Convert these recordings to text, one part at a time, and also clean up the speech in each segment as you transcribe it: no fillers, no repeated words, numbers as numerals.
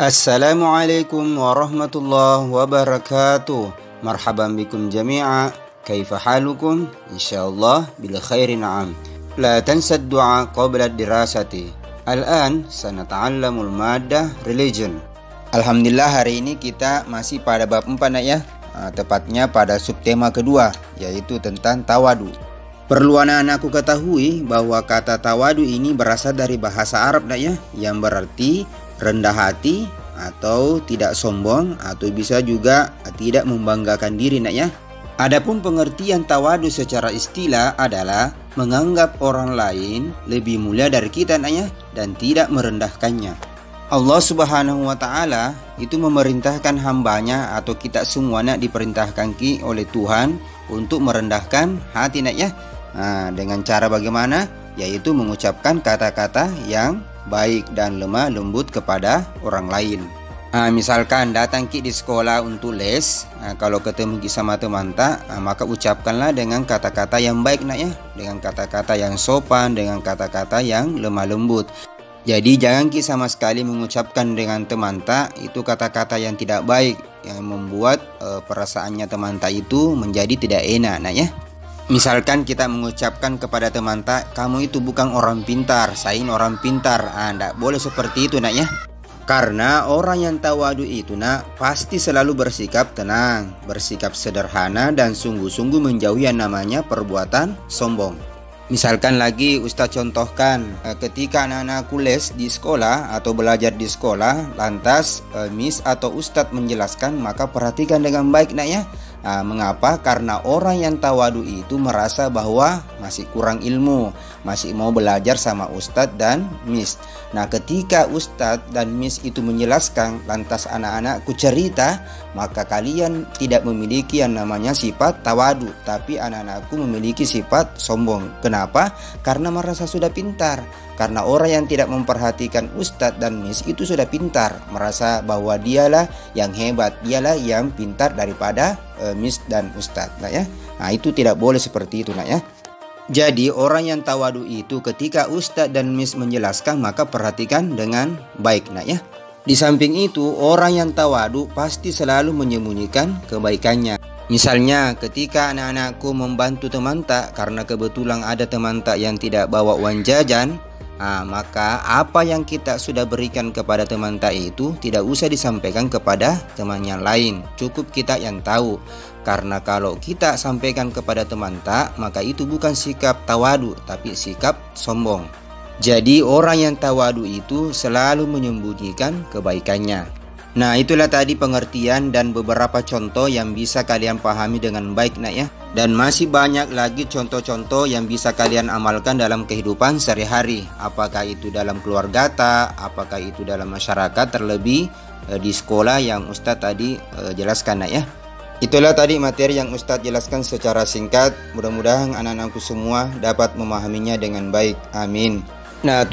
Assalamualaikum warahmatullahi wabarakatuh. Marhaban bikum jami'a. Kaifa halukum? Insyaallah bil khairin 'am. La tansa ad-du'a qabla ad-dirasati. Al-an sanata'allamul maddah religion. Alhamdulillah, hari ini kita masih pada bab 4 ya. Tepatnya pada subtema kedua, yaitu tentang tawadu. Perlu anak-anakku ketahui bahwa kata tawadu ini berasal dari bahasa Arab ya, yang berarti rendah hati atau tidak sombong, atau bisa juga tidak membanggakan diri ya. Adapun pengertian tawadu secara istilah adalah menganggap orang lain lebih mulia dari kita ya, dan tidak merendahkannya. Allah Subhanahu wa ta'ala itu memerintahkan hambanya atau kita semuanya diperintahkan oleh Tuhan untuk merendahkan hati ya. Dengan cara bagaimana? Yaitu mengucapkan kata-kata yang baik dan lemah lembut kepada orang lain. Misalkan datang di sekolah untuk les, kalau ketemu sama teman maka ucapkanlah dengan kata-kata yang baik ya, dengan kata-kata yang sopan, dengan kata-kata yang lemah lembut. Jadi jangan sama sekali mengucapkan dengan teman itu kata-kata yang tidak baik, yang membuat perasaannya teman itu menjadi tidak enak ya. Misalkan kita mengucapkan kepada teman kamu itu bukan orang pintar, saya ini orang pintar. Tidak boleh seperti itu ya. Karena orang yang tawadu itu pasti selalu bersikap tenang, bersikap sederhana, dan sungguh-sungguh menjauhi yang namanya perbuatan sombong. Misalkan lagi Ustadz contohkan, ketika anak-anakku les di sekolah atau belajar di sekolah, lantas Miss atau Ustadz menjelaskan, maka perhatikan dengan baik ya. Mengapa? Karena orang yang tawadu itu merasa bahwa masih kurang ilmu, masih mau belajar sama Ustadz dan Miss. Ketika Ustadz dan Miss itu menjelaskan, lantas anak-anakku cerita, maka kalian tidak memiliki yang namanya sifat tawadu, tapi anak-anakku memiliki sifat sombong. Kenapa? Karena merasa sudah pintar. Karena orang yang tidak memperhatikan Ustadz dan Miss itu sudah pintar, merasa bahwa dialah yang hebat, dialah yang pintar daripada Miss dan Ustadz ya. Itu tidak boleh seperti itu ya. Jadi orang yang tawadu itu ketika Ustadz dan Miss menjelaskan, maka perhatikan dengan baik ya. Di samping itu, orang yang tawadu pasti selalu menyembunyikan kebaikannya. Misalnya ketika anak-anakku membantu teman karena kebetulan ada teman yang tidak bawa uang jajan, maka apa yang kita sudah berikan kepada teman itu tidak usah disampaikan kepada teman yang lain, cukup kita yang tahu. Karena kalau kita sampaikan kepada teman maka itu bukan sikap tawadu, tapi sikap sombong. Jadi orang yang tawadu itu selalu menyembunyikan kebaikannya. Itulah tadi pengertian dan beberapa contoh yang bisa kalian pahami dengan baik ya. Dan masih banyak lagi contoh-contoh yang bisa kalian amalkan dalam kehidupan sehari-hari. Apakah itu dalam keluarga apakah itu dalam masyarakat, terlebih di sekolah yang Ustadz tadi jelaskan ya. Itulah tadi materi yang Ustadz jelaskan secara singkat. Mudah-mudahan anak-anakku semua dapat memahaminya dengan baik. Amin.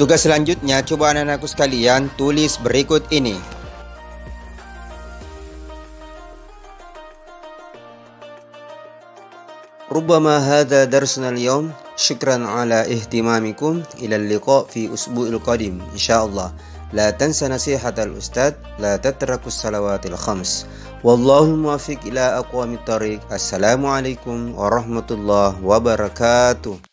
Tugas selanjutnya, coba anak-anakku sekalian tulis berikut ini. ربما هذا درسنا اليوم. شكرا على اهتمامكم. إلى اللقاء في أسبوع القادم إن شاء الله. لا تنسى نصيحة الأستاذ، لا تتركوا الصلوات الخمس. والله الموفق إلى أقوم الطريق. السلام عليكم ورحمة الله وبركاته.